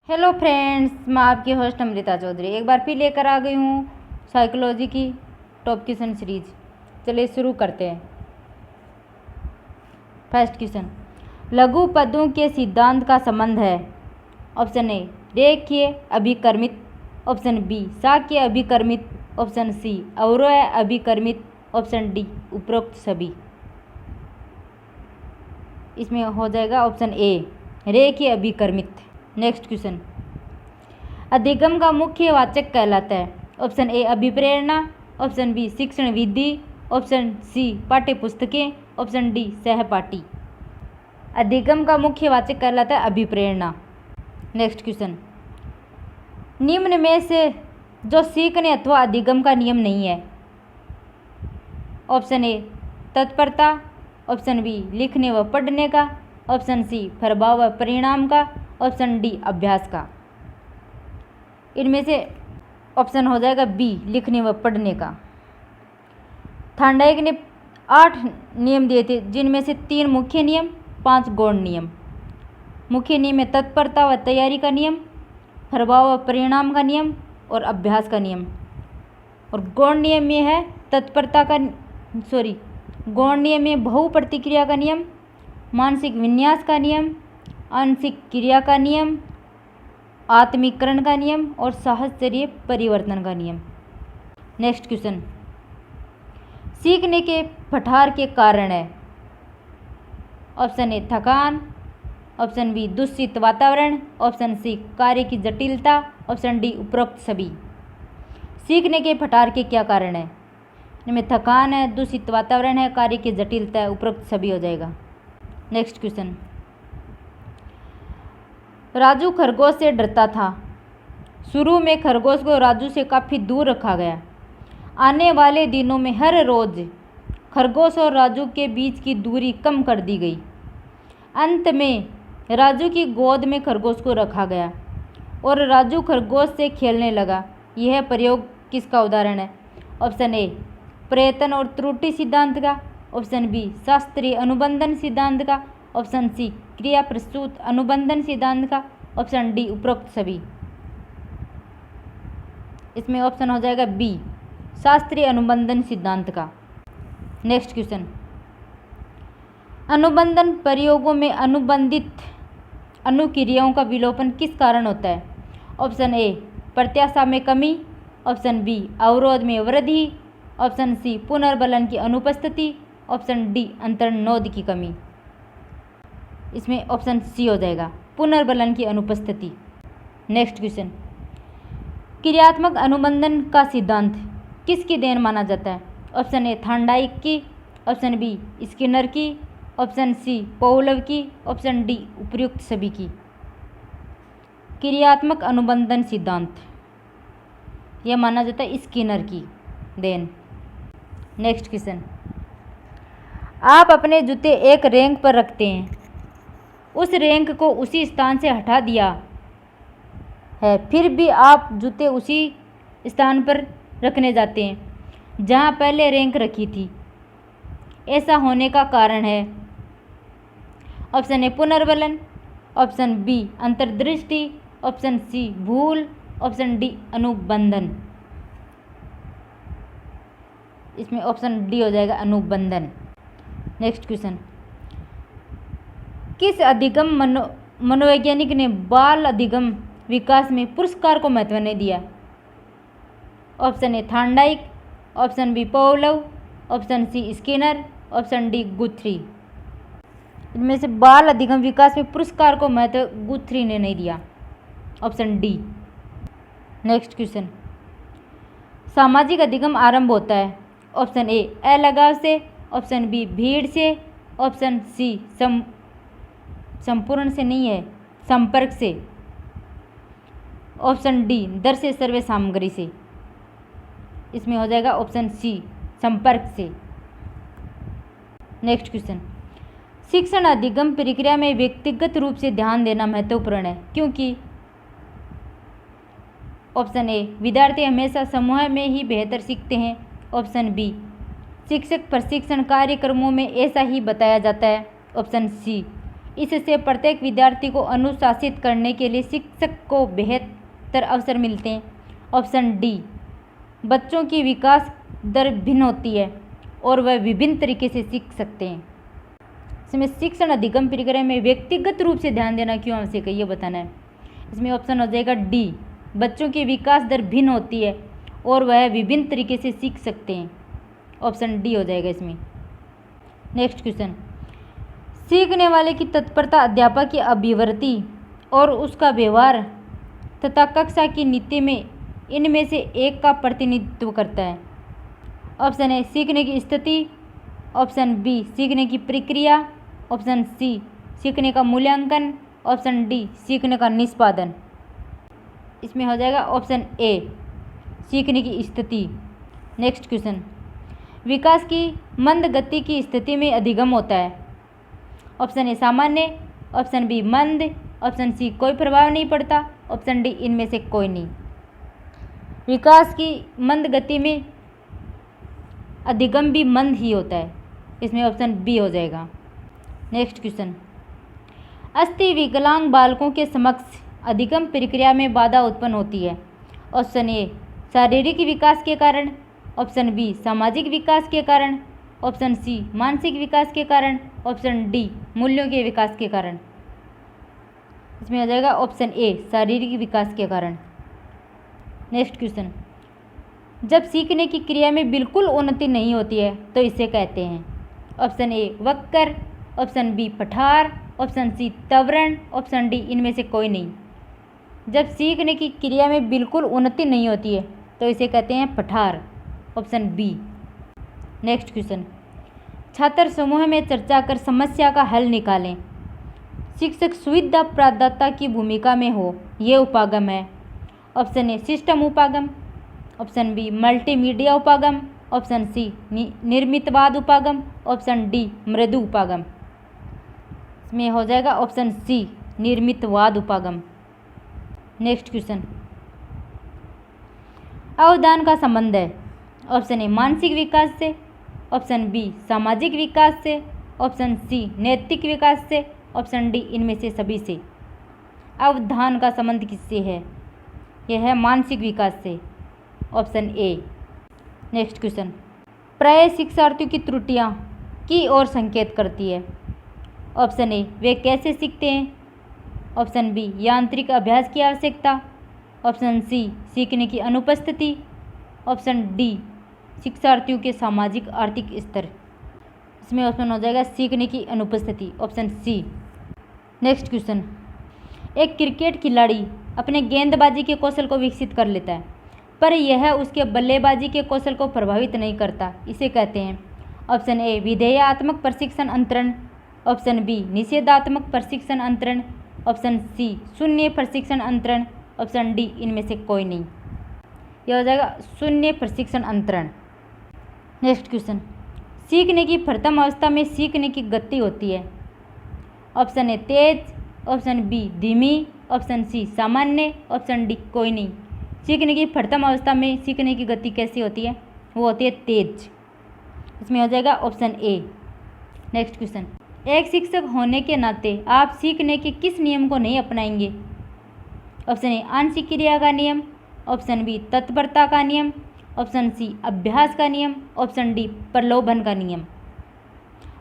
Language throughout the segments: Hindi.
हेलो फ्रेंड्स, मैं आपकी होस्ट अमृता चौधरी एक बार फिर लेकर आ गई हूँ साइकोलॉजी की टॉप क्वेश्चन सीरीज। चलिए शुरू करते हैं। फर्स्ट क्वेश्चन, लघु पदों के सिद्धांत का संबंध है। ऑप्शन ए रेखीय अभिकर्मित, ऑप्शन बी शाक्य अभिकर्मित, ऑप्शन सी अवरोह अभिकर्मित, ऑप्शन डी उपरोक्त सभी। इसमें हो जाएगा ऑप्शन ए रेखीय अभिकर्मित। नेक्स्ट क्वेश्चन, अधिगम का मुख्य वाचक कहलाता है। ऑप्शन ए अभिप्रेरणा, ऑप्शन बी शिक्षण विधि, ऑप्शन सी पाठ्यपुस्तकें, ऑप्शन डी सहपाठी। अधिगम का मुख्य वाचक कहलाता है अभिप्रेरणा। नेक्स्ट क्वेश्चन, निम्न में से जो सीखने अथवा अधिगम का नियम नहीं है। ऑप्शन ए तत्परता, ऑप्शन बी लिखने व पढ़ने का, ऑप्शन सी प्रभाव व परिणाम का, ऑप्शन डी अभ्यास का। इनमें से ऑप्शन हो जाएगा बी लिखने व पढ़ने का। थार्नडाइक ने 8 नियम दिए थे, जिनमें से 3 मुख्य नियम, 5 गौण नियम। मुख्य नियम में तत्परता व तैयारी का नियम, प्रभाव व परिणाम का नियम और अभ्यास का नियम। और गौण नियम में है गौण नियम में बहु प्रतिक्रिया का नियम, मानसिक विन्यास का नियम, आंशिक क्रिया का नियम, आत्मीकरण का नियम और साहचर्य परिवर्तन का नियम। नेक्स्ट क्वेश्चन, सीखने के पठार के कारण है। ऑप्शन ए थकान, ऑप्शन बी दूषित वातावरण, ऑप्शन सी कार्य की जटिलता, ऑप्शन डी उपरोक्त सभी। सीखने के पठार के क्या कारण है? इनमें थकान है, दूषित वातावरण है, कार्य की जटिलता है, उपरोक्त सभी हो जाएगा। नेक्स्ट क्वेश्चन, राजू खरगोश से डरता था। शुरू में खरगोश को राजू से काफ़ी दूर रखा गया। आने वाले दिनों में हर रोज़ खरगोश और राजू के बीच की दूरी कम कर दी गई। अंत में राजू की गोद में खरगोश को रखा गया और राजू खरगोश से खेलने लगा। यह प्रयोग किसका उदाहरण है? ऑप्शन ए प्रयत्न और त्रुटि सिद्धांत का, ऑप्शन बी शास्त्रीय अनुबंधन सिद्धांत का, ऑप्शन सी क्रिया प्रस्तुत अनुबंधन सिद्धांत का, ऑप्शन डी उपरोक्त सभी। इसमें ऑप्शन हो जाएगा बी शास्त्रीय अनुबंधन सिद्धांत का। नेक्स्ट क्वेश्चन, अनुबंधन प्रयोगों में अनुबंधित अनुक्रियाओं का विलोपन किस कारण होता है? ऑप्शन ए प्रत्याशा में कमी, ऑप्शन बी अवरोध में वृद्धि, ऑप्शन सी पुनर्बलन की अनुपस्थिति, ऑप्शन डी अंतर्नोद की कमी। इसमें ऑप्शन सी हो जाएगा पुनर्बलन की अनुपस्थिति। नेक्स्ट क्वेश्चन, क्रियात्मक अनुबंधन का सिद्धांत किसकी देन माना जाता है? ऑप्शन ए थार्नडाइक की, ऑप्शन बी स्किनर की, ऑप्शन सी पौलव की, ऑप्शन डी उपर्युक्त सभी की। क्रियात्मक अनुबंधन सिद्धांत यह माना जाता है स्किनर की देन। नेक्स्ट क्वेश्चन, आप अपने जूते एक रैंक पर रखते हैं। उस रैंक को उसी स्थान से हटा दिया है, फिर भी आप जूते उसी स्थान पर रखने जाते हैं जहां पहले रैंक रखी थी। ऐसा होने का कारण है? ऑप्शन ए पुनर्बलन, ऑप्शन बी अंतर्दृष्टि, ऑप्शन सी भूल, ऑप्शन डी अनुबंधन। इसमें ऑप्शन डी हो जाएगा अनुबंधन। नेक्स्ट क्वेश्चन, किस अधिगम मनोवैज्ञानिक ने बाल अधिगम विकास में पुरस्कार को महत्व नहीं दिया? Option A Thorndike, option B Pavlov, option C Skinner, option D Guthrie. इनमें से बाल अधिगम विकास में पुरस्कार को महत्व गुथ्री ने नहीं दिया, ऑप्शन डी। नेक्स्ट क्वेश्चन, सामाजिक अधिगम आरंभ होता है। ऑप्शन ए अलगाव से, ऑप्शन बी भीड़ से, ऑप्शन सी संपूर्ण से नहीं है संपर्क से, ऑप्शन डी दृश्य सर्वे सामग्री से। इसमें हो जाएगा ऑप्शन सी संपर्क से। नेक्स्ट क्वेश्चन, शिक्षण अधिगम प्रक्रिया में व्यक्तिगत रूप से ध्यान देना महत्वपूर्ण है क्योंकि? ऑप्शन ए विद्यार्थी हमेशा समूह में ही बेहतर सीखते हैं, ऑप्शन बी शिक्षक प्रशिक्षण कार्यक्रमों में ऐसा ही बताया जाता है, ऑप्शन सी इससे प्रत्येक विद्यार्थी को अनुशासित करने के लिए शिक्षक को बेहतर अवसर मिलते हैं। ऑप्शन डी, बच्चों की विकास दर भिन्न होती है और वह विभिन्न तरीके से सीख सकते हैं। इसमें शिक्षण अधिगम प्रक्रिया में व्यक्तिगत रूप से ध्यान देना क्यों आवश्यक है, ये बताना है। इसमें ऑप्शन हो जाएगा डी, बच्चों की विकास दर भिन्न होती है और वह विभिन्न तरीके से सीख सकते हैं। ऑप्शन डी हो जाएगा इसमें। नेक्स्ट क्वेश्चन, सीखने वाले की तत्परता अध्यापक की अभिवृत्ति और उसका व्यवहार तथा कक्षा की नीति में इनमें से एक का प्रतिनिधित्व करता है। ऑप्शन ए, सीखने की स्थिति। ऑप्शन बी, सीखने की प्रक्रिया। ऑप्शन सी, सीखने का मूल्यांकन। ऑप्शन डी, सीखने का निष्पादन। इसमें हो जाएगा ऑप्शन ए, सीखने की स्थिति। नेक्स्ट क्वेश्चन, विकास की मंद गति की स्थिति में अधिगम होता है। ऑप्शन ए, सामान्य। ऑप्शन बी, मंद। ऑप्शन सी, कोई प्रभाव नहीं पड़ता। ऑप्शन डी, इनमें से कोई नहीं। विकास की मंद गति में अधिगम भी मंद ही होता है। इसमें ऑप्शन बी हो जाएगा। नेक्स्ट क्वेश्चन, अस्थि विकलांग बालकों के समक्ष अधिगम प्रक्रिया में बाधा उत्पन्न होती है। ऑप्शन ए, शारीरिक विकास के कारण। ऑप्शन बी, सामाजिक विकास के कारण। ऑप्शन सी, मानसिक विकास के कारण। ऑप्शन डी, मूल्यों के विकास के कारण। इसमें आ जाएगा ऑप्शन ए, शारीरिक विकास के कारण। नेक्स्ट क्वेश्चन, जब सीखने की क्रिया में बिल्कुल उन्नति नहीं होती है तो इसे कहते हैं। ऑप्शन ए, वक्र। ऑप्शन बी, पठार। ऑप्शन सी, त्वरण। ऑप्शन डी, इनमें से कोई नहीं। जब सीखने की क्रिया में बिल्कुल उन्नति नहीं होती है तो इसे कहते हैं पठार। Option B. नेक्स्ट क्वेश्चन, छात्र समूह में चर्चा कर समस्या का हल निकालें। शिक्षक सुविधा प्रदाता की भूमिका में हो, ये उपागम है। ऑप्शन ए, सिस्टम उपागम। ऑप्शन बी, मल्टीमीडिया उपागम। ऑप्शन सी, निर्मितवाद उपागम। ऑप्शन डी, मृदु उपागम। इसमें हो जाएगा ऑप्शन सी, निर्मितवाद उपागम। नेक्स्ट क्वेश्चन, अवधान का संबंध है। ऑप्शन ए, मानसिक विकास से। ऑप्शन बी, सामाजिक विकास से। ऑप्शन सी, नैतिक विकास से। ऑप्शन डी, इनमें से सभी से। अवधान का संबंध किससे है? यह है मानसिक विकास से। Option A. नेक्स्ट क्वेश्चन, प्राय शिक्षार्थियों की त्रुटियां की ओर संकेत करती है। ऑप्शन ए, वे कैसे सीखते हैं। ऑप्शन बी, यांत्रिक अभ्यास की आवश्यकता। ऑप्शन सी, सीखने की अनुपस्थिति। ऑप्शन डी, शिक्षार्थियों के सामाजिक आर्थिक स्तर। इसमें ऑप्शन हो जाएगा सीखने की अनुपस्थिति। Option C. नेक्स्ट क्वेश्चन, एक क्रिकेट खिलाड़ी अपने गेंदबाजी के कौशल को विकसित कर लेता है पर यह उसके बल्लेबाजी के कौशल को प्रभावित नहीं करता, इसे कहते हैं। ऑप्शन ए, विधेयात्मक प्रशिक्षण अंतरण। ऑप्शन बी, निषेधात्मक प्रशिक्षण अंतरण। ऑप्शन सी, शून्य प्रशिक्षण अंतरण। ऑप्शन डी, इनमें से कोई नहीं। यह हो जाएगा शून्य प्रशिक्षण अंतरण। नेक्स्ट क्वेश्चन, सीखने की प्रथम अवस्था में सीखने की गति होती है। ऑप्शन ए, तेज। ऑप्शन बी, धीमी। ऑप्शन सी, सामान्य। ऑप्शन डी, कोई नहीं। सीखने की प्रथम अवस्था में सीखने की गति कैसी होती है? वो होती है तेज। इसमें हो जाएगा ऑप्शन ए। नेक्स्ट क्वेश्चन, एक शिक्षक होने के नाते आप सीखने के किस नियम को नहीं अपनाएंगे? ऑप्शन ए, आंशिक क्रिया का नियम। ऑप्शन बी, तत्परता का नियम। ऑप्शन सी, अभ्यास का नियम। ऑप्शन डी, प्रलोभन का नियम।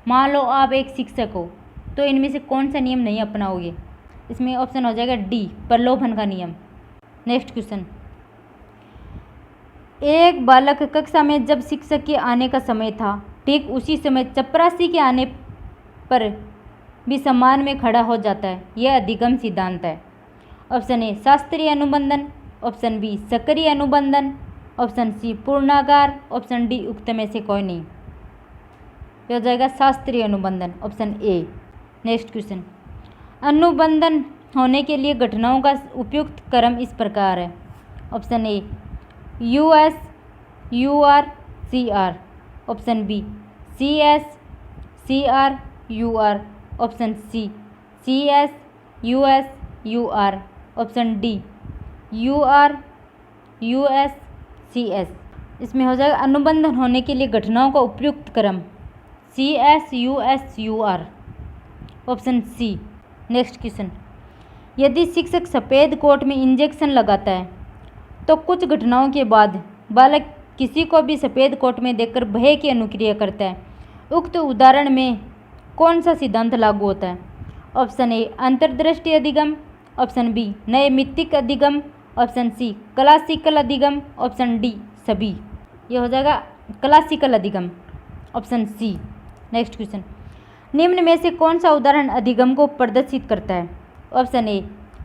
मान लो आप एक शिक्षक हो तो इनमें से कौन सा नियम नहीं अपनाओगे? इसमें ऑप्शन हो जाएगा डी, प्रलोभन का नियम। नेक्स्ट क्वेश्चन, एक बालक कक्षा में जब शिक्षक के आने का समय था ठीक उसी समय चपरासी के आने पर भी सम्मान में खड़ा हो जाता है, यह अधिगम सिद्धांत है। ऑप्शन ए, शास्त्रीय अनुबंधन। ऑप्शन बी, सक्रिय अनुबंधन। ऑप्शन सी, पूर्णागार। ऑप्शन डी, उक्त में से कोई नहीं। यह हो जाएगा शास्त्रीय अनुबंधन। Option A. नेक्स्ट क्वेश्चन, अनुबंधन होने के लिए घटनाओं का उपयुक्त क्रम इस प्रकार है। Option A, US, UR, CR। Option B, CS, CR, UR। Option C, CS, US, UR। Option D, UR, US, CS। इसमें हो जाएगा अनुबंधन होने के लिए घटनाओं का उपयुक्त क्रम CS, US, UR। Option C. Next question, यदि शिक्षक सफ़ेद कोट में इंजेक्शन लगाता है तो कुछ घटनाओं के बाद बालक किसी को भी सफ़ेद कोट में देखकर भय की अनुक्रिया करता है। उक्त उदाहरण में कौन सा सिद्धांत लागू होता है? ऑप्शन ए अंतर्दृष्टि अधिगम, ऑप्शन बी नैमित्तिक अधिगम, ऑप्शन सी क्लासिकल अधिगम, ऑप्शन डी सभी। ये हो जाएगा क्लासिकल अधिगम, ऑप्शन सी। नेक्स्ट क्वेश्चन, निम्न में से कौन सा उदाहरण अधिगम को प्रदर्शित करता है? ऑप्शन ए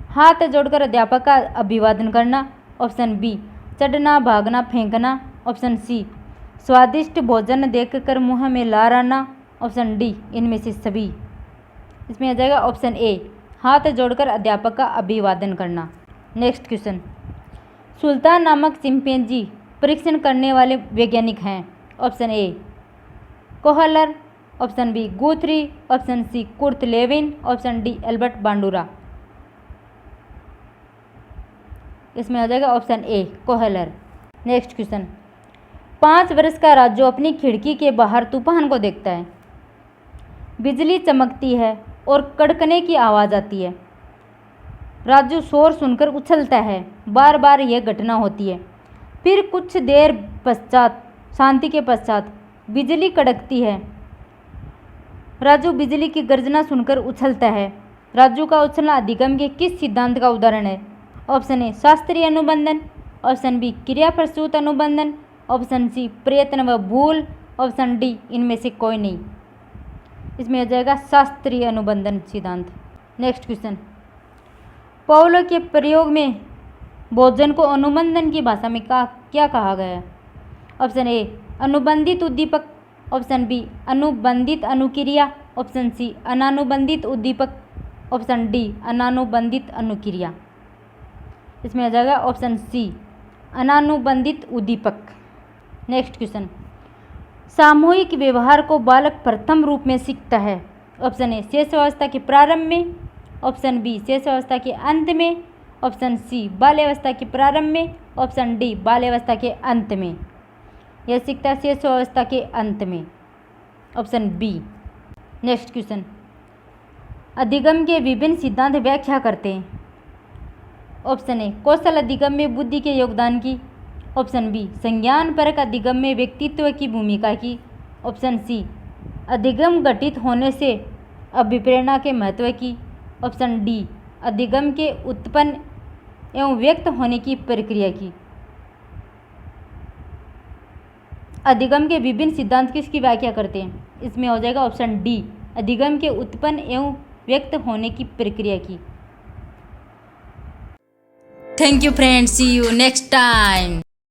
हाथ जोड़कर अध्यापक का अभिवादन करना, ऑप्शन बी चढ़ना भागना फेंकना, ऑप्शन सी स्वादिष्ट भोजन देखकर मुंह में लार आना, ऑप्शन डी इनमें से सभी। इसमें आ जाएगा ऑप्शन ए हाथ जोड़कर अध्यापक का अभिवादन करना। नेक्स्ट क्वेश्चन, सुल्तान नामक चिंपैंजी परीक्षण करने वाले वैज्ञानिक हैं? Option A Kohler, option B Guthrie, option C Kurt Lewin, option D Albert Bandura. इसमें आ जाएगा option A Kohler. Next question, 5 वर्ष का राजू अपनी खिड़की के बाहर तूफान को देखता है। बिजली चमकती है और कड़कने की आवाज़ आती है। राजू शोर सुनकर उछलता है। बार बार यह घटना होती है। फिर कुछ देर पश्चात, शांति के पश्चात बिजली कड़कती है। राजू बिजली की गर्जना सुनकर उछलता है। राजू का उछलना अधिगम के किस सिद्धांत का उदाहरण है? ऑप्शन ए शास्त्रीय अनुबंधन, ऑप्शन बी क्रिया प्रसूत अनुबंधन, ऑप्शन सी प्रयत्न व भूल, ऑप्शन डी इनमें से कोई नहीं। इसमें हो जाएगा शास्त्रीय अनुबंधन सिद्धांत। नेक्स्ट क्वेश्चन, पाउलो के प्रयोग में भोजन को अनुबंधन की भाषा में क्या कहा गया है? ऑप्शन ए अनुबंधित उद्दीपक, ऑप्शन बी अनुबंधित अनुक्रिया, ऑप्शन सी अनानुबंधित उद्दीपक, ऑप्शन डी अनानुबंधित अनुक्रिया। इसमें आ जाएगा ऑप्शन सी अनानुबंधित उद्दीपक। नेक्स्ट क्वेश्चन, सामूहिक व्यवहार को बालक प्रथम रूप में सीखता है। ऑप्शन ए शेषावस्था के प्रारंभ में, ऑप्शन बी शेषावस्था के अंत में, ऑप्शन सी बाल्यावस्था के प्रारंभ में, ऑप्शन डी बाल्यावस्था के अंत में। यह सीखता है शेषावस्था के अंत में, ऑप्शन बी। नेक्स्ट क्वेश्चन, अधिगम के विभिन्न सिद्धांत व्याख्या करते हैं। ऑप्शन ए कौशल अधिगम में बुद्धि के योगदान की, ऑप्शन बी संज्ञान परक अधिगम में व्यक्तित्व की भूमिका की, ऑप्शन सी अधिगम घटित होने से अभिप्रेरणा के महत्व की, ऑप्शन डी अधिगम के उत्पन्न एवं व्यक्त होने की प्रक्रिया की। अधिगम के विभिन्न सिद्धांत किसकी व्याख्या करते हैं? इसमें हो जाएगा ऑप्शन डी अधिगम के उत्पन्न एवं व्यक्त होने की प्रक्रिया की। Thank you friends, see you next time.